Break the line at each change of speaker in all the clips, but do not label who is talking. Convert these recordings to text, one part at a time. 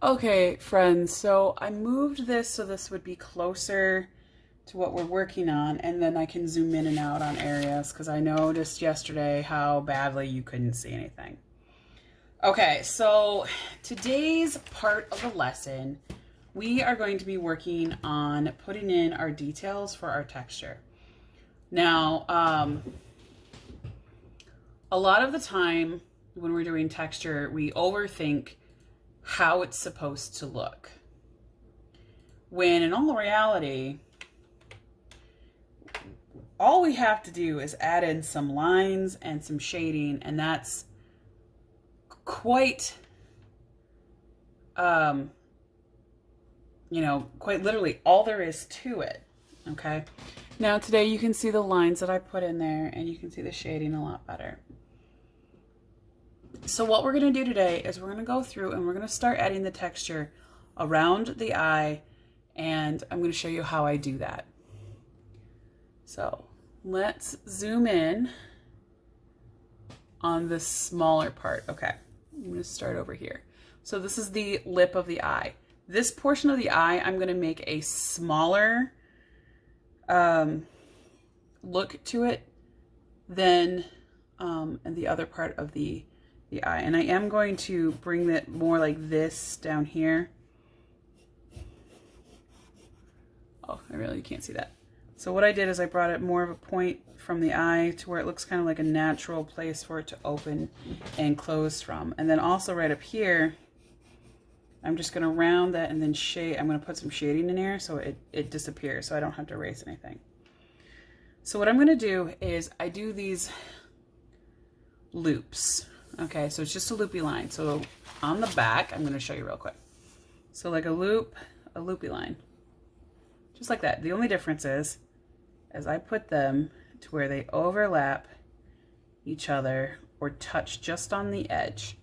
Okay, friends, so I moved this so this would be closer to what we're working on, and then I can zoom in and out on areas because I noticed yesterday how badly you couldn't see anything. Okay, so today's part of the lesson, we are going to be working on putting in our details for our texture. Now, a lot of the time when we're doing texture, we overthink how it's supposed to look. When in all reality, all we have to do is add in some lines and some shading, and that's quite, quite literally all there is to it, okay? Now today you can see the lines that I put in there, and you can see the shading a lot better. So what we're going to do today is we're going to go through and we're going to start adding the texture around the eye, and I'm going to show you how I do that. So let's zoom in on this smaller part. Okay, I'm going to start over here. So this is the lip of the eye. This portion of the eye, I'm going to make a smaller look to it than and the other part of the eye. And I am going to bring it more like this down here. Oh, you can't see that. So what I did is I brought it more of a point from the eye to where it looks kind of like a natural place for it to open and close from. And then also right up here, I'm just going to round that and then shade. I'm going to put some shading in here so it disappears so I don't have to erase anything. So what I'm going to do is I do these loops. Okay, so it's just a loopy line. So on the back, I'm going to show you real quick. So like a loopy line. Just like that. The only difference is I put them to where they overlap each other or touch just on the edge.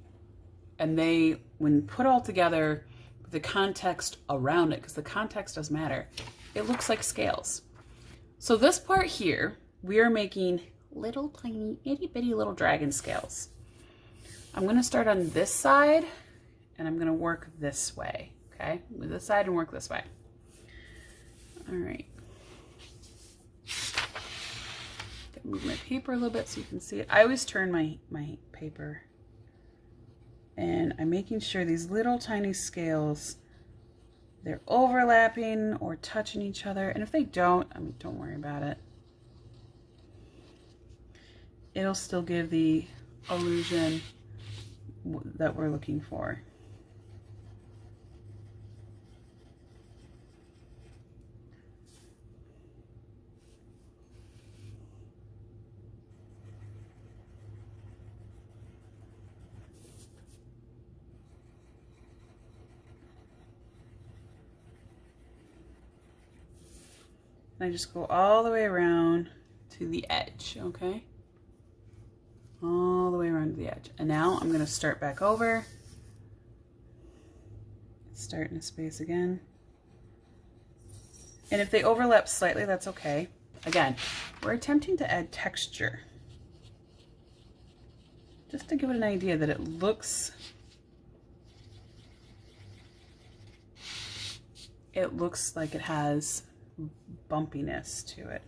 And they, when put all together with the context around it, because the context does matter, it looks like scales. So this part here, we are making little tiny itty bitty little dragon scales. I'm going to start on this side and I'm going to work this way. Okay, with this side and work this way. All right. Gotta move my paper a little bit so you can see it. I always turn my paper, and I'm making sure these little tiny scales, they're overlapping or touching each other. And if they don't, I mean, don't worry about it. It'll still give the illusion that we're looking for. And I just go all the way around to the edge, okay? All the way around to the edge. And now I'm going to start back over. Start in a space again. And if they overlap slightly, that's okay. Again, we're attempting to add texture. Just to give it an idea that it looks like it has bumpiness to it.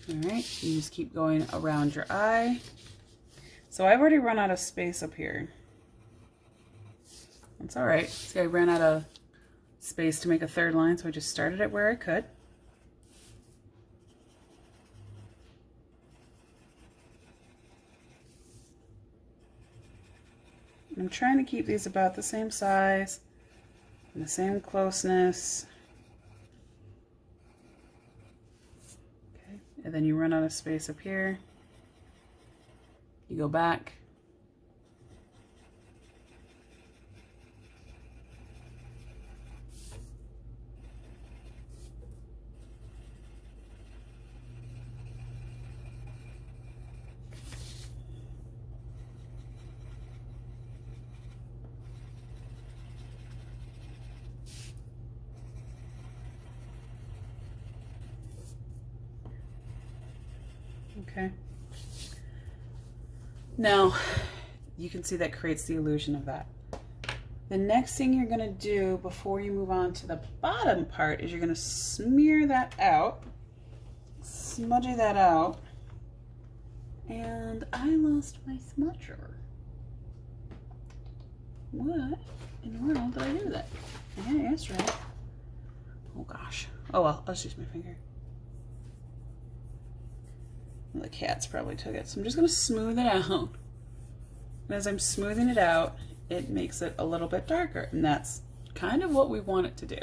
All right, you just keep going around your eye. So I've already run out of space up here. That's all right. See, I ran out of space to make a third line, so I just started it where I could. I'm trying to keep these about the same size and the same closeness. Okay, and then you run out of space up here. You go back. Okay. Now, you can see that creates the illusion of that. The next thing you're gonna do before you move on to the bottom part is you're gonna smear that out, smudgy that out, and I lost my smudger. What in the world did I do with that? Yeah, that's right. Oh gosh. Oh well, I'll just use my finger. The cats probably took it, so I'm just gonna smooth it out. And as I'm smoothing it out, it makes it a little bit darker, and that's kind of what we want it to do.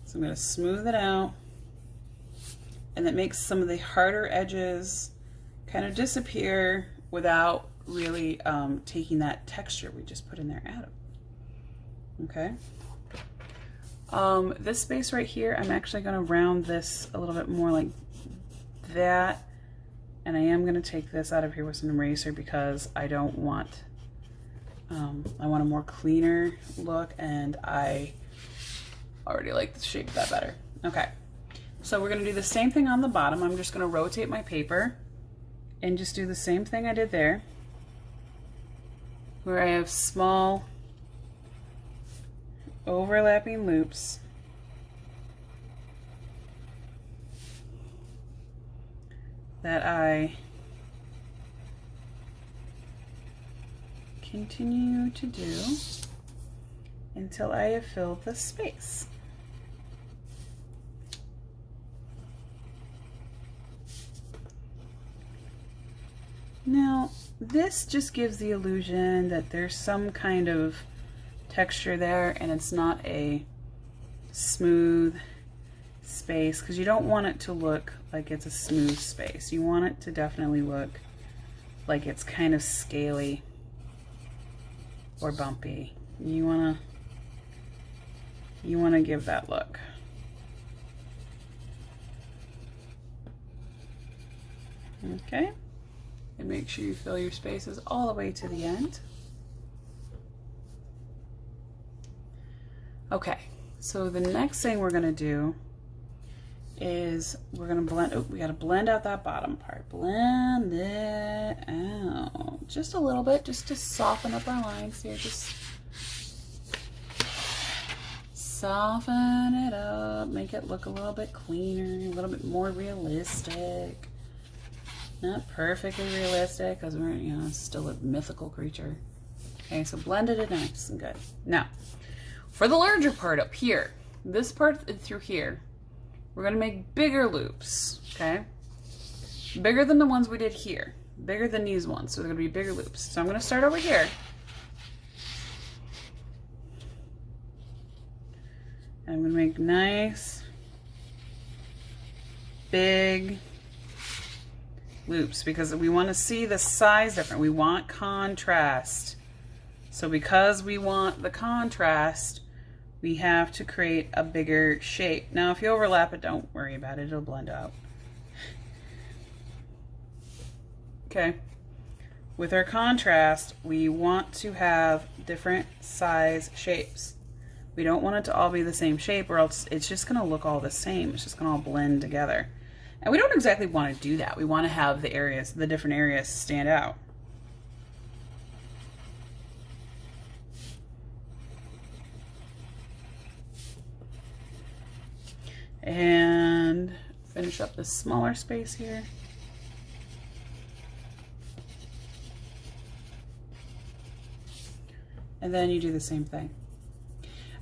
So I'm going to smooth it out, and that makes some of the harder edges kind of disappear without really taking that texture we just put in there out of. Okay. This space right here, I'm actually going to round this a little bit more like that, and I am going to take this out of here with an eraser because I don't want I want a more cleaner look, and I already like the shape of that better. Okay, so we're going to do the same thing on the bottom. I'm just going to rotate my paper and just do the same thing I did there, where I have small overlapping loops that I continue to do until I have filled the space. Now, this just gives the illusion that there's some kind of texture there and it's not a smooth space, because you don't want it to look like it's a smooth space. You want it to definitely look like it's kind of scaly or bumpy. You wanna give that look. Okay, and make sure you fill your spaces all the way to the end. Okay, so the next thing we're gonna do is we're gonna blend, oh, we gotta blend out that bottom part. Blend it out just a little bit, just to soften up our lines here. Just soften it up, make it look a little bit cleaner, a little bit more realistic. Not perfectly realistic, because we're, you know, still a mythical creature. Okay, so blended it nice and good. Now, for the larger part up here, this part through here, we're gonna make bigger loops, okay? Bigger than the ones we did here. Bigger than these ones, so they're gonna be bigger loops. So I'm gonna start over here. And I'm gonna make nice, big loops, because we wanna see the size different. We want contrast. So because we want the contrast, we have to create a bigger shape. Now, if you overlap it, don't worry about it. It'll blend out. Okay. With our contrast, we want to have different size shapes. We don't want it to all be the same shape, or else it's just going to look all the same. It's just going to all blend together. And we don't exactly want to do that. We want to have the areas, the different areas stand out. And finish up this smaller space here. And then you do the same thing.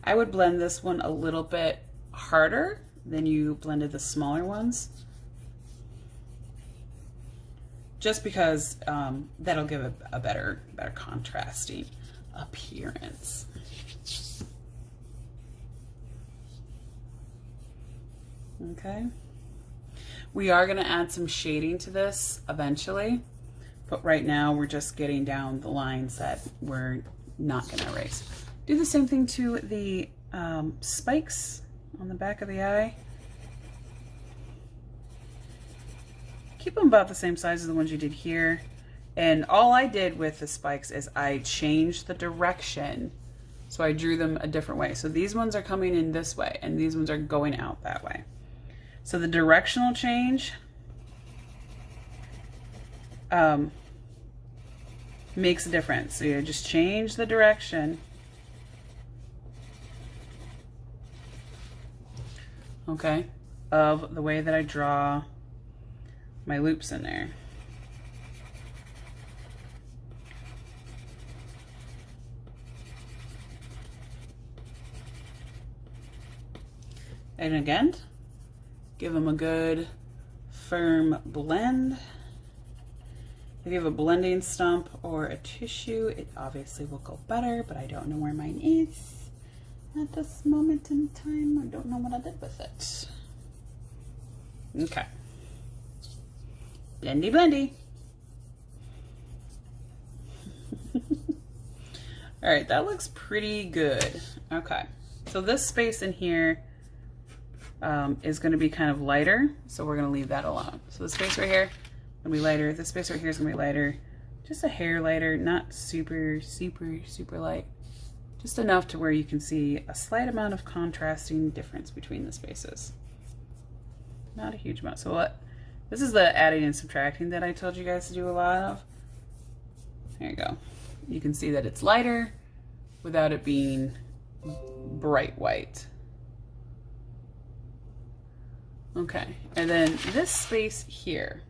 I would blend this one a little bit harder than you blended the smaller ones, just because that'll give a better contrasting appearance. Okay, we are going to add some shading to this eventually, but right now we're just getting down the lines that we're not going to erase. Do the same thing to the spikes on the back of the eye. Keep them about the same size as the ones you did here. And all I did with the spikes is I changed the direction. So I drew them a different way. So these ones are coming in this way, and these ones are going out that way. So the directional change makes a difference. So you just change the direction. Okay, of the way that I draw my loops in there. And again, give them a good firm blend. If you have a blending stump or a tissue, it obviously will go better, but I don't know where mine is at this moment in time. I don't know what I did with it. Okay. Blendy, blendy. All right, that looks pretty good. Okay, so this space in here is going to be kind of lighter, so we're going to leave that alone. So the space right here gonna be lighter. This space right here is gonna be lighter, just a hair lighter, not super light, just enough to where you can see a slight amount of contrasting difference between the spaces. Not a huge amount. So what? This is the adding and subtracting that I told you guys to do a lot of. There you go. You can see that it's lighter without it being bright white. Okay, and then this space here.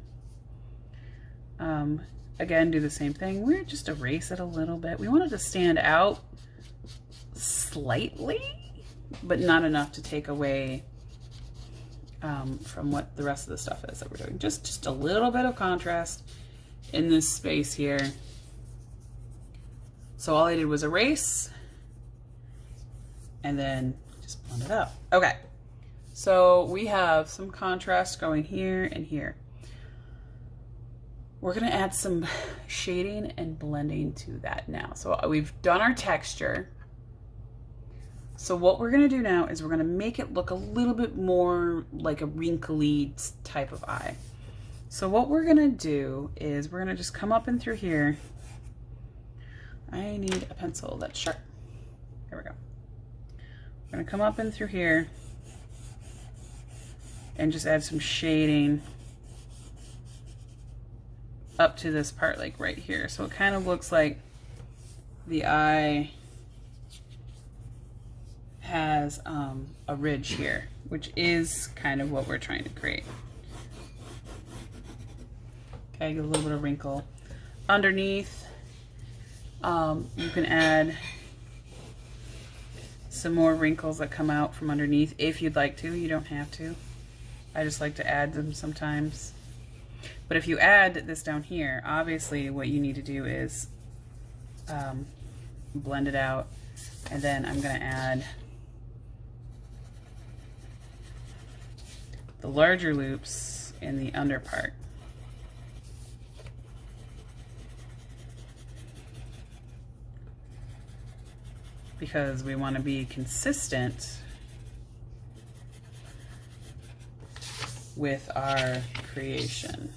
Again, do the same thing. We're just erase it a little bit. We want it to stand out slightly, but not enough to take away from what the rest of the stuff is that we're doing. Just a little bit of contrast in this space here. So all I did was erase and then just blend it up. Okay, so we have some contrast going here and here. We're gonna add some shading and blending to that now. So we've done our texture. So what we're gonna do now is we're gonna make it look a little bit more like a wrinkly type of eye. So what we're gonna do is we're gonna just come up and through here. I need a pencil that's sharp. There we go. We're gonna come up and through here and just add some shading up to this part, like right here. So it kind of looks like the eye has a ridge here, which is kind of what we're trying to create. Okay, get a little bit of wrinkle. Underneath, you can add some more wrinkles that come out from underneath if you'd like to. You don't have to. I just like to add them sometimes. But if you add this down here, obviously what you need to do is blend it out. And then I'm gonna add the larger loops in the under part. Because we want to be consistent with our creation.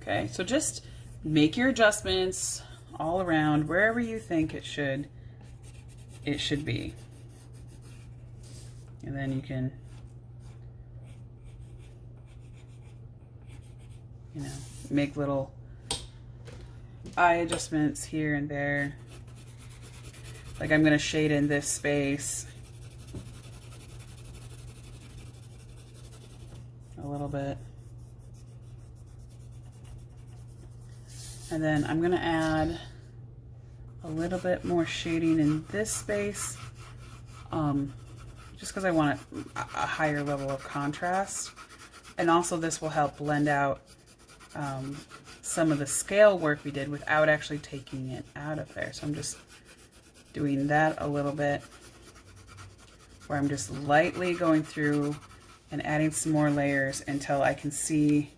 Okay, so just make your adjustments all around wherever you think it should be. And then you can, you know, make little eye adjustments here and there. Like I'm gonna shade in this space a little bit. And then I'm gonna add a little bit more shading in this space, just because I want a higher level of contrast. And also this will help blend out some of the scale work we did without actually taking it out of there. So I'm just doing that a little bit, where I'm just lightly going through and adding some more layers until I can see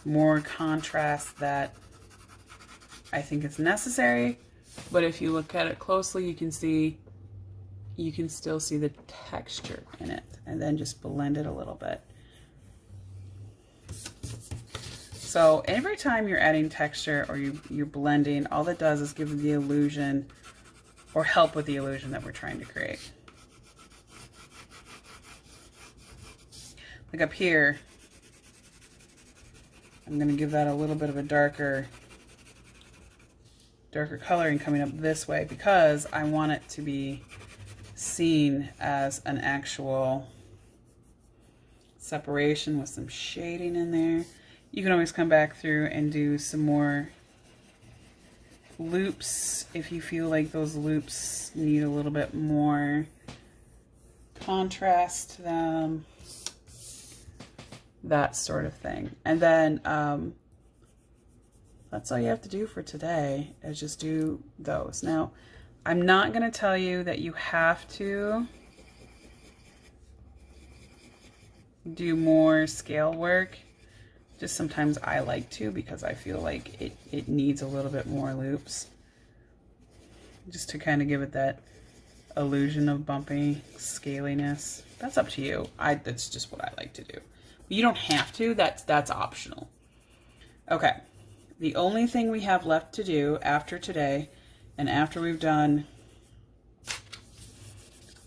more contrast that I think is necessary. But if you look at it closely, you can still see the texture in it, and then just blend it a little bit. So every time you're adding texture or you're blending, all that does is give the illusion or help with the illusion that we're trying to create. Like up here, I'm going to give that a little bit of a darker coloring coming up this way because I want it to be seen as an actual separation with some shading in there. You can always come back through and do some more loops if you feel like those loops need a little bit more contrast to them, that sort of thing. And then that's all you have to do for today, is just do those. Now, I'm not going to tell you that you have to do more scale work. Just sometimes I like to, because I feel like it needs a little bit more loops. Just to kind of give it that illusion of bumpy scaliness. That's up to you. That's just what I like to do. But you don't have to, that's optional. Okay. The only thing we have left to do after today, and after we've done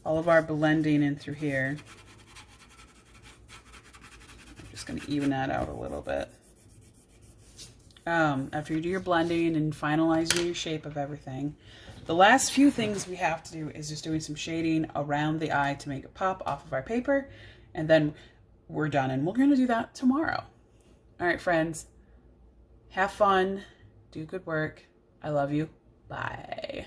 all of our blending in through here, I'm just going to even that out a little bit. After you do your blending and finalizing your shape of everything, the last few things we have to do is just doing some shading around the eye to make it pop off of our paper, and then we're done, and we're going to do that tomorrow. All right, friends. Have fun, do good work. I love you. Bye.